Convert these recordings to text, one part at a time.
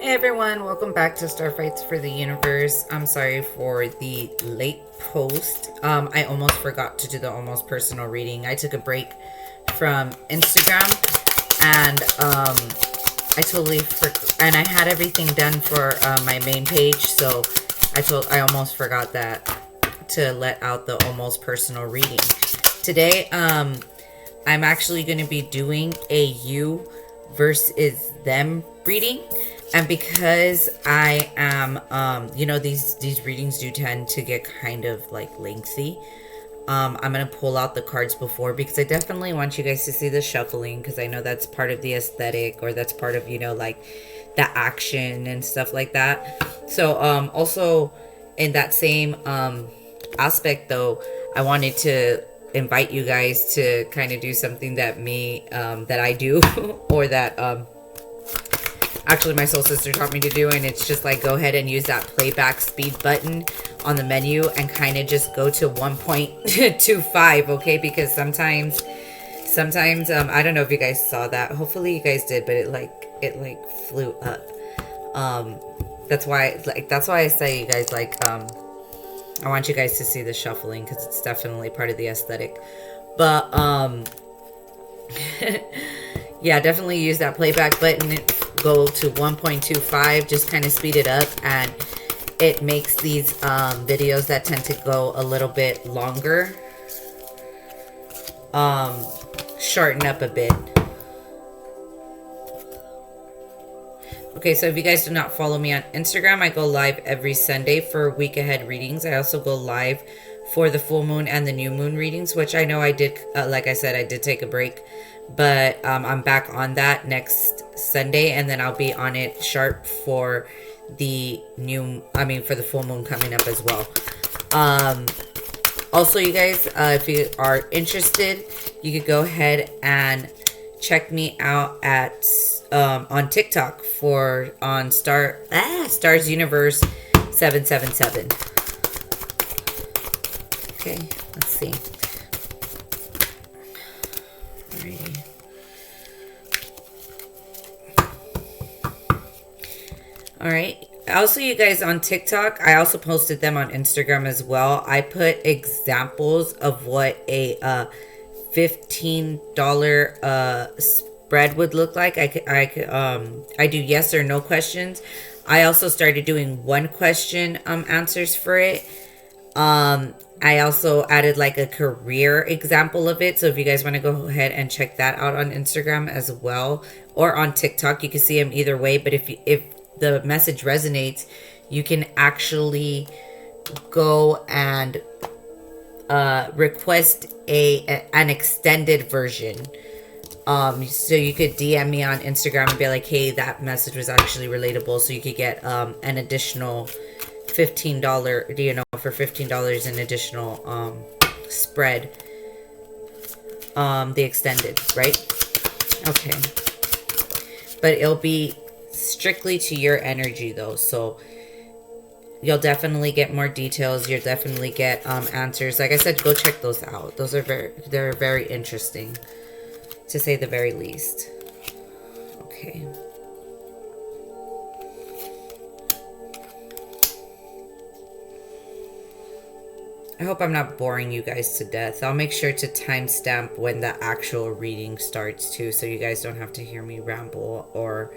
Hey everyone, welcome back to Starfights for the Universe. I'm sorry for the late post. I almost forgot to do the almost personal reading. I took a break from Instagram and I totally forgot, and I had everything done for my main page, so I almost forgot that to let out the almost personal reading. Today, I'm actually going to be doing a you versus them reading. And because I am, these readings do tend to get kind of like lengthy. I'm going to pull out the cards before because I definitely want you guys to see the shuffling because I know that's part of the aesthetic, or that's part of, like the action and stuff like that. So also in that same aspect though, I wanted to invite you guys to kind of do something that I do or that actually my soul sister taught me to do, and it's just like go ahead and use that playback speed button on the menu and kind of just go to 1.25, okay? Because sometimes I don't know if you guys saw that. Hopefully you guys did, but it flew up. That's why I say, you guys, I want you guys to see the shuffling because it's definitely part of the aesthetic. But yeah, definitely use that playback button. Go to 1.25, just kind of speed it up, and it makes these videos that tend to go a little bit longer shorten up a bit. Okay, so if you guys do not follow me on Instagram, I go live every Sunday for week ahead readings. I also go live for the full moon and the new moon readings, which I know I did, like I said, I did take a break. But I'm back on that next Sunday, and then I'll be on it sharp for the for the full moon coming up as well. Also, you guys, if you are interested, you could go ahead and check me out at on TikTok on Stars Universe 777. Okay, let's see. All right. Also, you guys, on TikTok, I also posted them on Instagram as well. I put examples of what a $15 spread would look like. I do yes or no questions. I also started doing one question answers for it. I also added like a career example of it. So if you guys want to go ahead and check that out on Instagram as well, or on TikTok, you can see them either way. But if the message resonates, you can actually go and request an extended version. So you could DM me on Instagram and be like, hey, that message was actually relatable, so you could get an additional $15, for $15 an additional spread, the extended, right? Okay, but it'll be strictly to your energy though, so you'll definitely get more details. You'll definitely get answers. Like I said, go check those out. They're very interesting, to say the very least. Okay. I hope I'm not boring you guys to death. I'll make sure to timestamp when the actual reading starts too, so you guys don't have to hear me ramble or,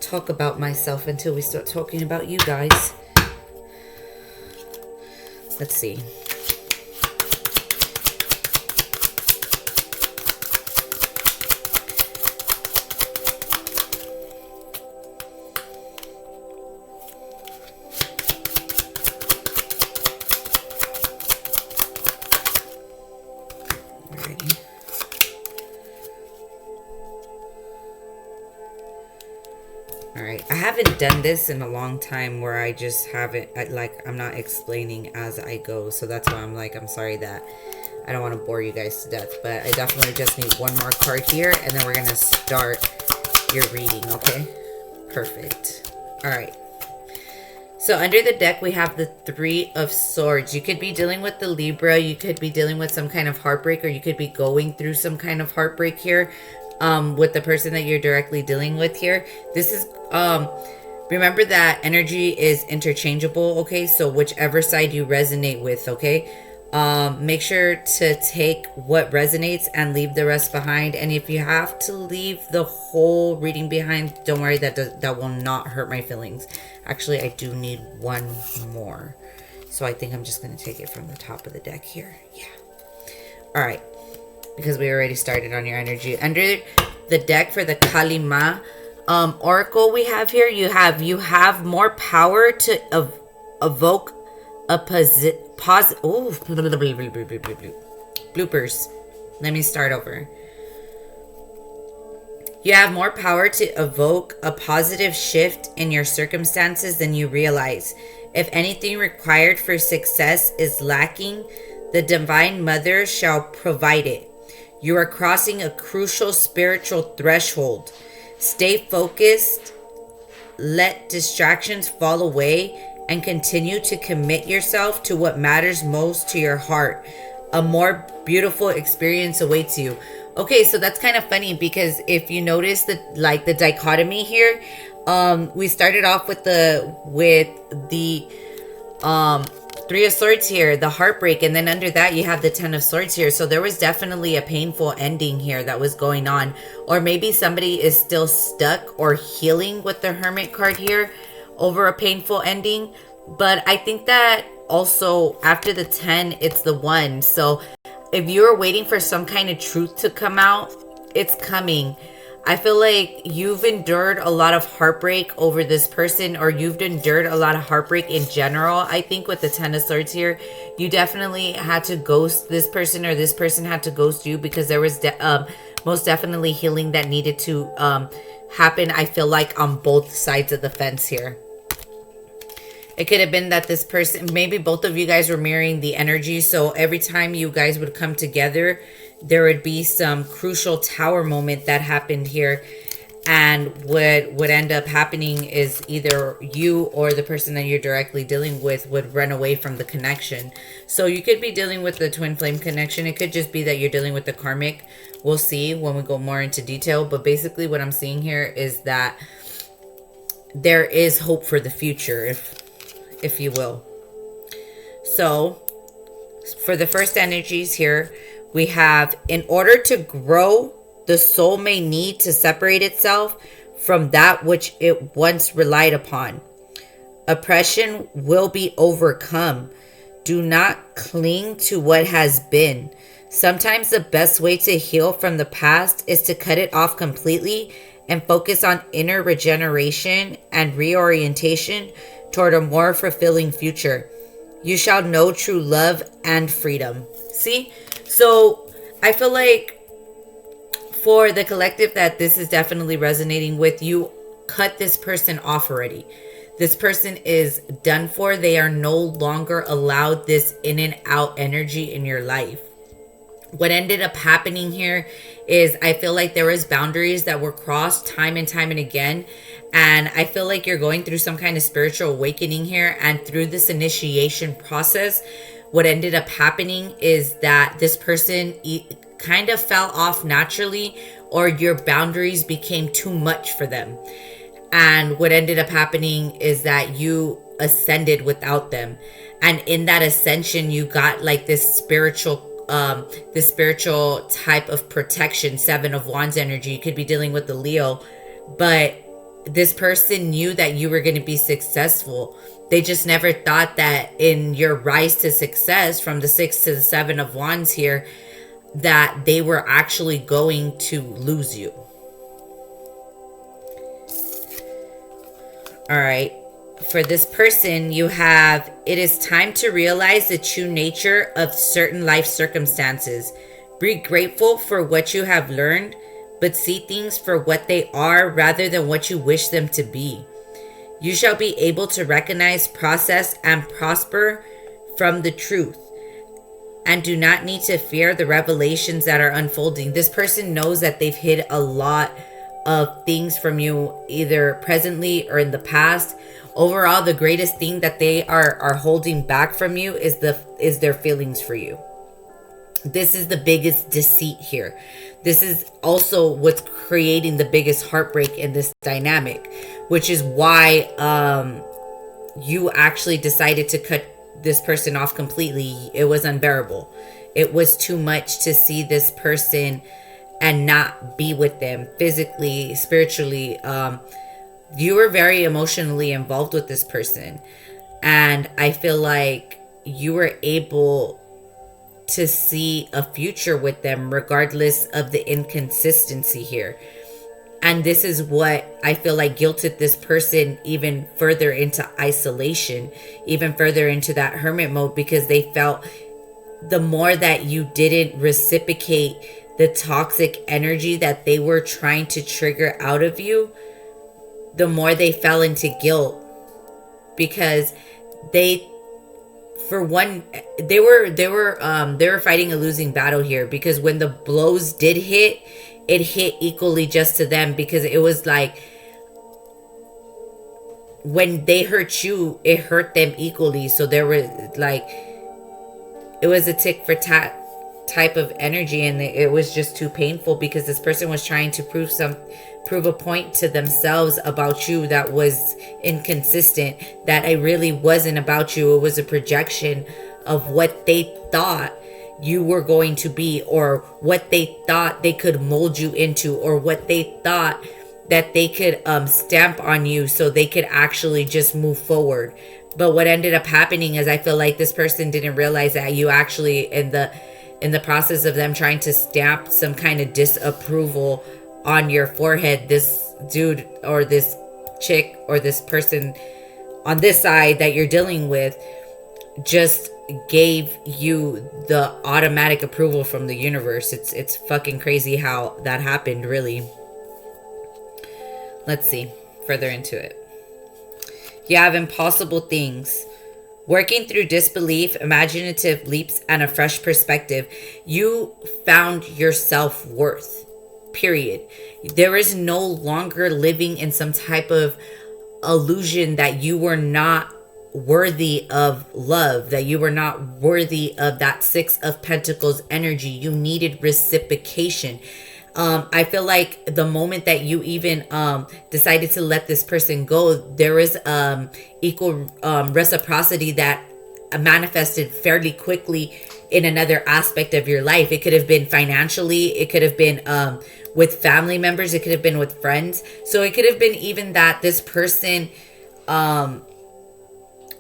talk about myself until we start talking about you guys. Let's see. Alright, I haven't done this in a long time where I just haven't, I'm not explaining as I go, so that's why I'm sorry that I don't want to bore you guys to death, but I definitely just need one more card here, and then we're going to start your reading, okay? Perfect. Alright. So under the deck, we have the Three of Swords. You could be dealing with the Libra. You could be dealing with some kind of heartbreak, or you could be going through some kind of heartbreak here. with the person that you're directly dealing with here. This is remember that energy is interchangeable, okay? So whichever side you resonate with, okay? Make sure to take what resonates and leave the rest behind. And if you have to leave the whole reading behind, don't worry, that will not hurt my feelings. Actually, I do need one more. So I think I'm just going to take it from the top of the deck here. Yeah. All right. Because we already started on your energy. Under the deck for the Kalima oracle we have here, you have more power to evoke a bloopers. Let me start over. You have more power to evoke a positive shift in your circumstances than you realize. If anything required for success is lacking, the Divine Mother shall provide it. You are crossing a crucial spiritual threshold. Stay focused, let distractions fall away, and continue to commit yourself to what matters most to your heart. A more beautiful experience awaits you. Okay, so that's kind of funny because if you notice the dichotomy here, we started off with the Three of Swords here, the heartbreak, and then under that you have the Ten of Swords here. So there was definitely a painful ending here that was going on, or maybe somebody is still stuck or healing with the Hermit card here over a painful ending. But I think that also after the 10, it's the 1. So if you're waiting for some kind of truth to come out, it's coming. I feel like you've endured a lot of heartbreak over this person, or you've endured a lot of heartbreak in general. I think with the Ten of Swords here, you definitely had to ghost this person, or this person had to ghost you, because there was most definitely healing that needed to happen, I feel like, on both sides of the fence here. It could have been that this person, maybe both of you guys were mirroring the energy. So every time you guys would come together, there would be some crucial tower moment that happened here. And what would end up happening is either you or the person that you're directly dealing with would run away from the connection. So you could be dealing with the twin flame connection. It could just be that you're dealing with the karmic. We'll see when we go more into detail. But basically what I'm seeing here is that there is hope for the future, if you will. So for the first energies here, we have, in order to grow, the soul may need to separate itself from that which it once relied upon. Oppression will be overcome. Do not cling to what has been. Sometimes the best way to heal from the past is to cut it off completely and focus on inner regeneration and reorientation toward a more fulfilling future. You shall know true love and freedom. See? So I feel like for the collective that this is definitely resonating with, you cut this person off already. This person is done for. They are no longer allowed this in and out energy in your life. What ended up happening here is I feel like there was boundaries that were crossed time and time and again. And I feel like you're going through some kind of spiritual awakening here. And through this initiation process, what ended up happening is that this person kind of fell off naturally, or your boundaries became too much for them. And what ended up happening is that you ascended without them. And in that ascension, you got like this spiritual type of protection. 7 of Wands energy. You could be dealing with the Leo, but this person knew that you were going to be successful. They just never thought that in your rise to success from the 6 to the 7 of Wands here, that they were actually going to lose you. All right. For this person, you have, it is time to realize the true nature of certain life circumstances. Be grateful for what you have learned, but see things for what they are rather than what you wish them to be. You shall be able to recognize, process, and prosper from the truth, and do not need to fear the revelations that are unfolding. This person knows that they've hid a lot of things from you, either presently or in the past. Overall, the greatest thing that they are holding back from you is their feelings for you. This is the biggest deceit here. This is also what's creating the biggest heartbreak in this dynamic, which is why you actually decided to cut this person off completely. It was unbearable. It was too much to see this person and not be with them physically, spiritually. You were very emotionally involved with this person. And I feel like you were able to see a future with them regardless of the inconsistency here. And this is what I feel like guilted this person even further into isolation, even further into that hermit mode, because they felt the more that you didn't reciprocate the toxic energy that they were trying to trigger out of you, the more they fell into guilt, because they, for one, they were fighting a losing battle here, because when the blows did hit, it hit equally just to them, because it was like when they hurt you, it hurt them equally. So there was like, it was a tick for tat type of energy, and it was just too painful, because this person was trying to prove a point to themselves about you that was inconsistent, that it really wasn't about you. It was a projection of what they thought you were going to be, or what they thought they could mold you into, or what they thought that they could stamp on you so they could actually just move forward. But what ended up happening is, I feel like this person didn't realize that you actually, in the process of them trying to stamp some kind of disapproval on your forehead, this dude or this chick or this person on this side that you're dealing with just gave you the automatic approval from the universe. It's fucking crazy how that happened, really. Let's see further into it. You have impossible things. Working through disbelief, imaginative leaps, and a fresh perspective, you found your self-worth. Period. There is no longer living in some type of illusion that you were not worthy of love, that you were not worthy of that Six of Pentacles energy. You needed reciprocation. I feel like the moment that you even decided to let this person go, there is equal reciprocity that manifested fairly quickly in another aspect of your life. It could have been financially, it could have been with family members, it could have been with friends. So it could have been even that this person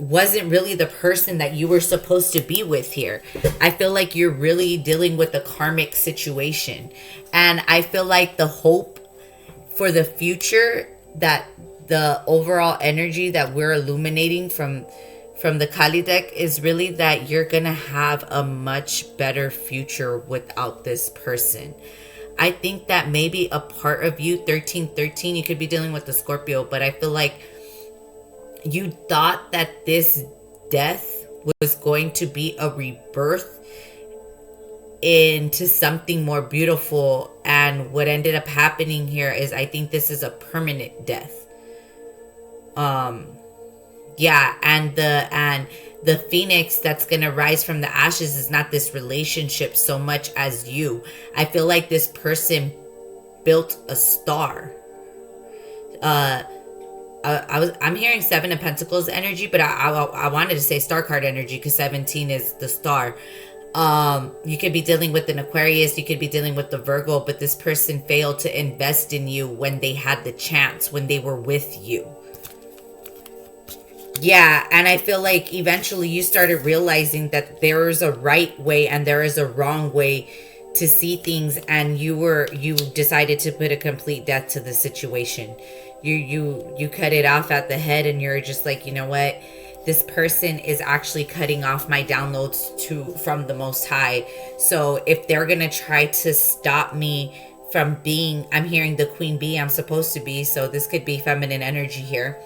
wasn't really the person that you were supposed to be with here. I feel like you're really dealing with a karmic situation. And I feel like the hope for the future, that the overall energy that we're illuminating from the Kali deck, is really that you're going to have a much better future without this person. I think that maybe a part of you, 1313, you could be dealing with the Scorpio, but I feel like you thought that this death was going to be a rebirth into something more beautiful. And what ended up happening here is, I think this is a permanent death. Yeah, and the phoenix that's gonna rise from the ashes is not this relationship so much as you. I feel like this person built a star. I'm hearing Seven of Pentacles energy, but I wanted to say star card energy, because 17 is the star. You could be dealing with an Aquarius, you could be dealing with the Virgo, but this person failed to invest in you when they had the chance, when they were with you. Yeah, and I feel like eventually you started realizing that there is a right way and there is a wrong way to see things, and you decided to put a complete death to the situation. You cut it off at the head, and you're just like, you know what? This person is actually cutting off my downloads from the Most High. So if they're gonna try to stop me from being, I'm hearing the Queen Bee I'm supposed to be, so this could be feminine energy here.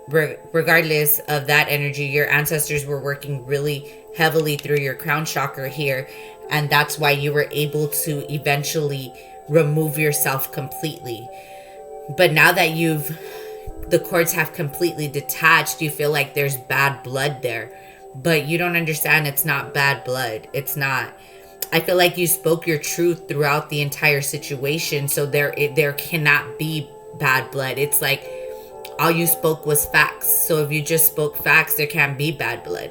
Regardless of that energy, your ancestors were working really heavily through your crown chakra here, and that's why you were able to eventually remove yourself completely. But now that the cords have completely detached, you feel like there's bad blood there. but you don't understand it's not bad blood. It's not. I feel like you spoke your truth throughout the entire situation, so there cannot be bad blood. It's like all you spoke was facts. So if you just spoke facts, there can't be bad blood.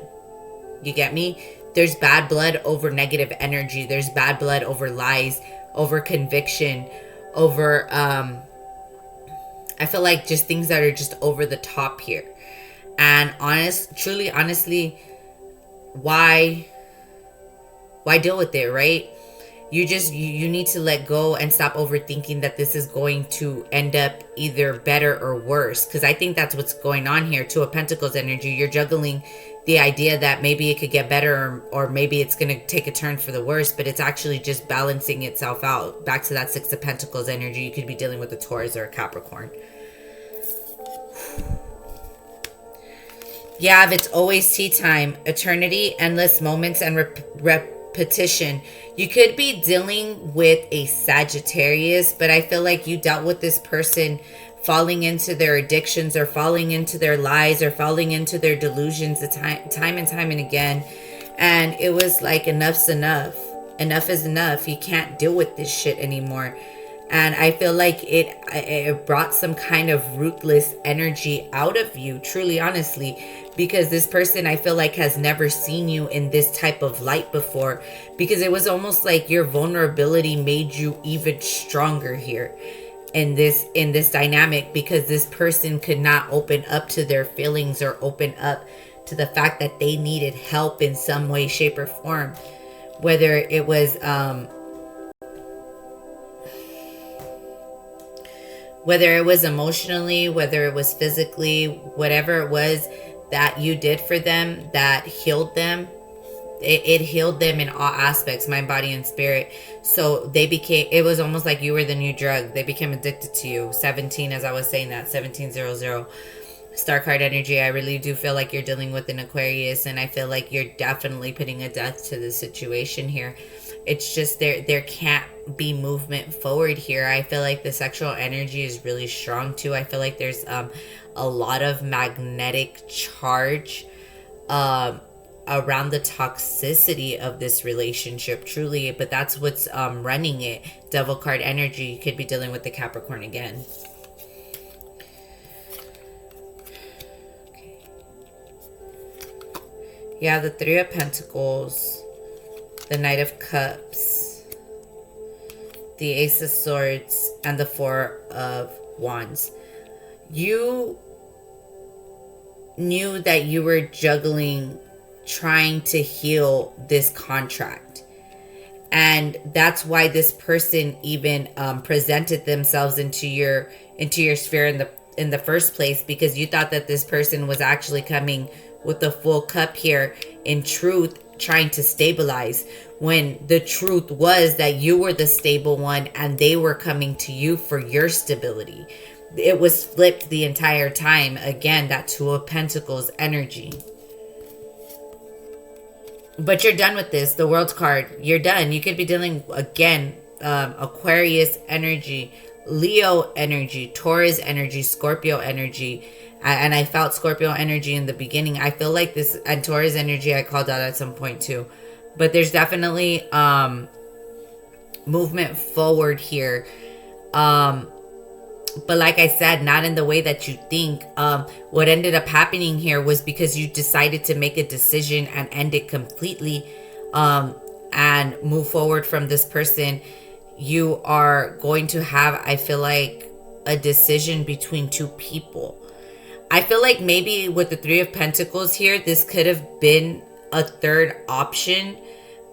You get me? There's bad blood over negative energy. There's bad blood over lies, over conviction, over I feel like just things that are just over the top here. And honestly, why deal with it, right? You need to let go and stop overthinking that this is going to end up either better or worse, because I think that's what's going on here. Two of Pentacles energy, you're juggling the idea that maybe it could get better, or maybe it's going to take a turn for the worse, but it's actually just balancing itself out. Back to that Six of Pentacles energy, you could be dealing with a Taurus or a Capricorn. You have It's Always Tea Time, eternity, endless moments, and repetition. You could be dealing with a Sagittarius, but I feel like you dealt with this person falling into their addictions, or falling into their lies, or falling into their delusions time and time and again. And it was like, enough's enough. Enough is enough. You can't deal with this shit anymore. And I feel like it brought some kind of ruthless energy out of you, truly, honestly, because this person, I feel like, has never seen you in this type of light before, because it was almost like your vulnerability made you even stronger here in this dynamic, because this person could not open up to their feelings or open up to the fact that they needed help in some way, shape, or form, whether it was emotionally, whether it was physically, whatever it was that you did for them that healed them. It healed them in all aspects, mind, body, and spirit. So it was almost like you were the new drug. They became addicted to you. 17, as I was saying that, 1700. Star card energy, I really do feel like you're dealing with an Aquarius, and I feel like you're definitely putting a death to the situation here. It's just there can't be movement forward here. I feel like the sexual energy is really strong too. I feel like there's a lot of magnetic charge around the toxicity of this relationship, truly, but that's what's running it. Devil card energy, you could be dealing with the Capricorn again. Okay. Yeah, the Three of Pentacles, the Knight of Cups, the Ace of Swords, and the Four of Wands. You knew that you were juggling trying to heal this contract, and that's why this person even presented themselves into your sphere in the first place, because you thought that this person was actually coming with the full cup here, in truth trying to stabilize, when the truth was that you were the stable one and they were coming to you for your stability. It was flipped the entire time. Again, that Two of Pentacles energy. But you're done with this. The World's card. You're done. You could be dealing, again, Aquarius energy, Leo energy, Taurus energy, Scorpio energy. And I felt Scorpio energy in the beginning. I feel like this, and Taurus energy I called out at some point too. But there's definitely movement forward here. But like I said, not in the way that you think. What ended up happening here was because you decided to make a decision and end it completely, and move forward from this person. You are going to have, I feel like, a decision between two people. I feel like maybe with the Three of Pentacles here, this could have been a third option,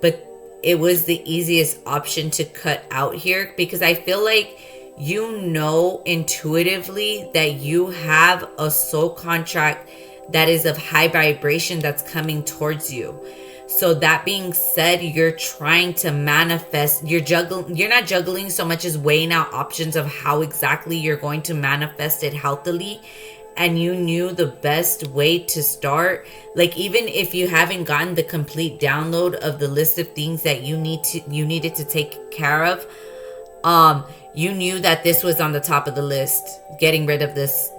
but it was the easiest option to cut out here, because I feel like you know intuitively that you have a soul contract that is of high vibration that's coming towards you. So that being said, you're trying to manifest, you're not juggling so much as weighing out options of how exactly you're going to manifest it healthily. And you knew the best way to start. Like, even if you haven't gotten the complete download of the list of things that you needed to take care of, you knew that this was on the top of the list. Getting rid of this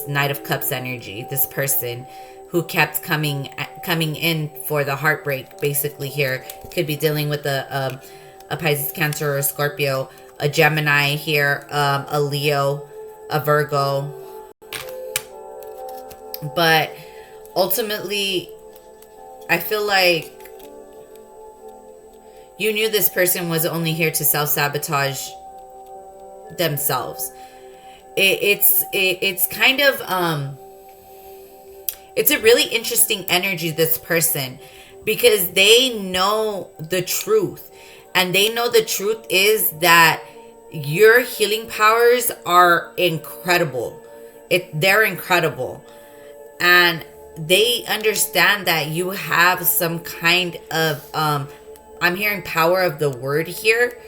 Knight of Cups energy, this person who kept coming in for the heartbreak. Basically, here could be dealing with a Pisces, Cancer, or a Scorpio, a Gemini here, a Leo, a Virgo. But ultimately, I feel like you knew this person was only here to self-sabotage themselves. It's kind of it's a really interesting energy, this person, because they know the truth, and they know the truth is that your healing powers are incredible. They're incredible, and they understand that you have some kind of I'm hearing power of the word here.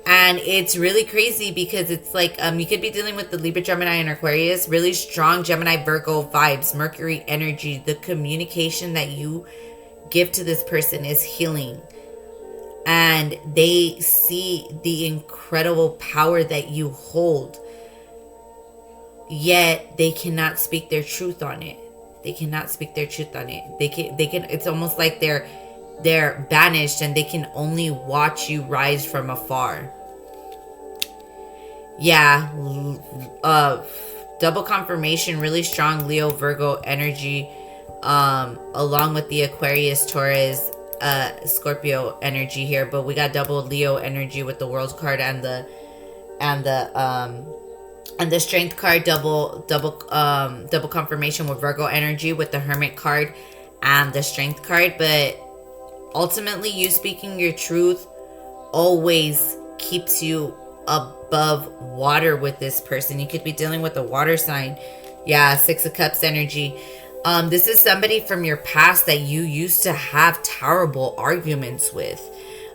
And it's really crazy because it's like you could be dealing with the Libra, Gemini, and Aquarius. Really strong Gemini, Virgo vibes, Mercury energy. The communication that you give to this person is healing. And they see the incredible power that you hold. Yet they cannot speak their truth on it. They cannot speak their truth on it. They can. It's almost like they're banished and they can only watch you rise from afar. Yeah, double confirmation, really strong Leo, Virgo energy, along with the Aquarius, Taurus, Scorpio energy here. But we got double Leo energy with the World card and the Strength card, double confirmation with Virgo energy with the Hermit card and the Strength card. But ultimately, you speaking your truth always keeps you above water with this person. You could be dealing with a water sign. Yeah, Six of Cups energy. This is somebody from your past that you used to have terrible arguments with.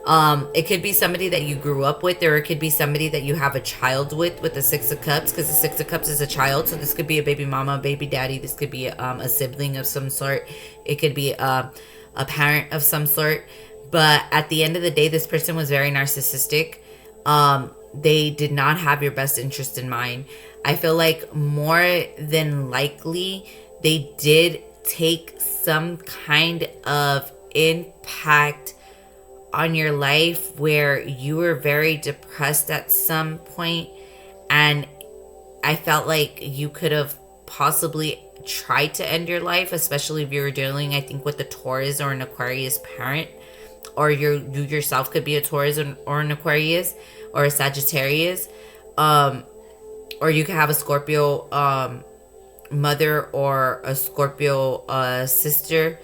It could be somebody that you grew up with, or it could be somebody that you have a child with the Six of Cups, because the Six of Cups is a child. So this could be a baby mama, baby daddy. This could be a sibling of some sort. It could be a parent of some sort. But at the end of the day, this person was very narcissistic. They did not have your best interest in mind. I feel like more than likely they did take some kind of impact on your life where you were very depressed at some point, and I felt like you could have possibly tried to end your life, especially if you were dealing, I think, with a Taurus or an Aquarius parent, or you yourself could be a Taurus or an Aquarius or a Sagittarius, or you could have a Scorpio mother or a Scorpio sister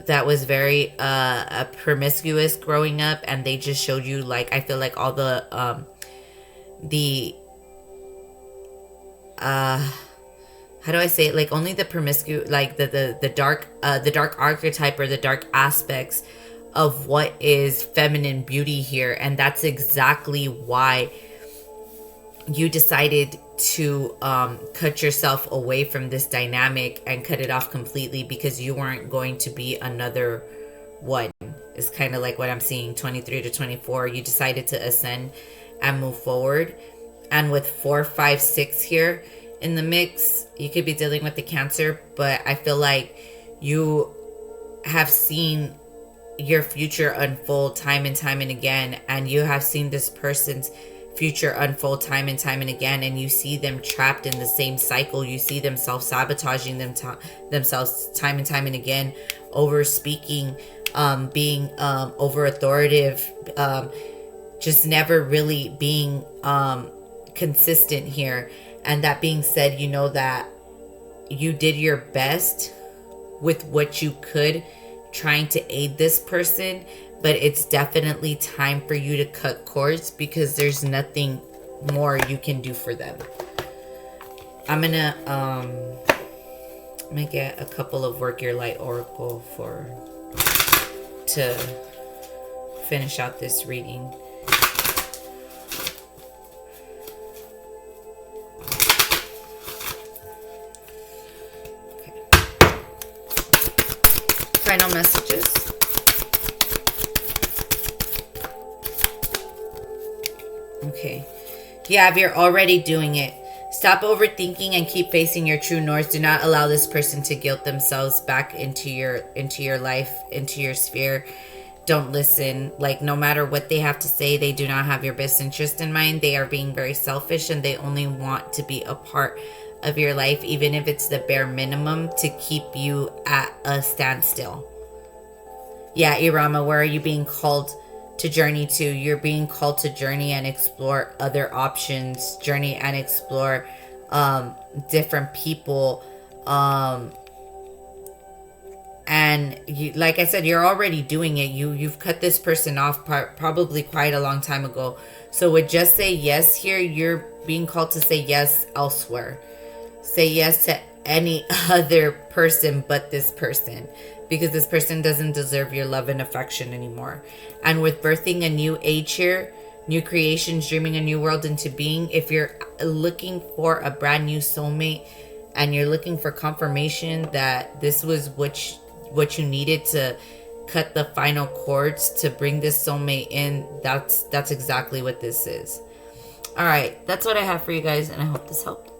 that was very promiscuous growing up, and they just showed you, like, I feel like all the how do I say it, like only the promiscuous, like the dark archetype or the dark aspects of what is feminine beauty here. And that's exactly why you decided to cut yourself away from this dynamic and cut it off completely, because you weren't going to be another one. It's kind of like what I'm seeing, 23 to 24. You decided to ascend and move forward. And with 4, 5, 6 here in the mix, you could be dealing with the Cancer, but I feel like you have seen your future unfold time and time and again, and you have seen this person's future unfold time and time and again, and you see them trapped in the same cycle. You see them self-sabotaging themselves time and time and again, over speaking, being over authoritative, just never really being consistent here. And that being said, you know that you did your best with what you could, trying to aid this person, but it's definitely time for you to cut cords, because there's nothing more you can do for them. I'm gonna get a couple of Work Your Light Oracle to finish out this reading. Final messages. Okay. Yeah, if you're already doing it, Stop overthinking and keep facing your true north. Do not allow this person to guilt themselves back into your life, into your sphere. Don't listen. Like, no matter what they have to say, they do not have your best interest in mind. They are being very selfish, and they only want to be a part of your life, even if it's the bare minimum, to keep you at a standstill. Yeah, Irama, where are you being called to journey to? You're being called to journey and explore other options, journey and explore different people. And you, like I said, you're already doing it. You've cut this person off probably quite a long time ago. So with just say yes here, you're being called to say yes elsewhere. Say yes to any other person but this person, because this person doesn't deserve your love and affection anymore. And with birthing a new age here, new creations, dreaming a new world into being, if you're looking for a brand new soulmate and you're looking for confirmation that this was what you needed to cut the final chords to bring this soulmate in, that's exactly what this is. All right, that's what I have for you guys, and I hope this helped.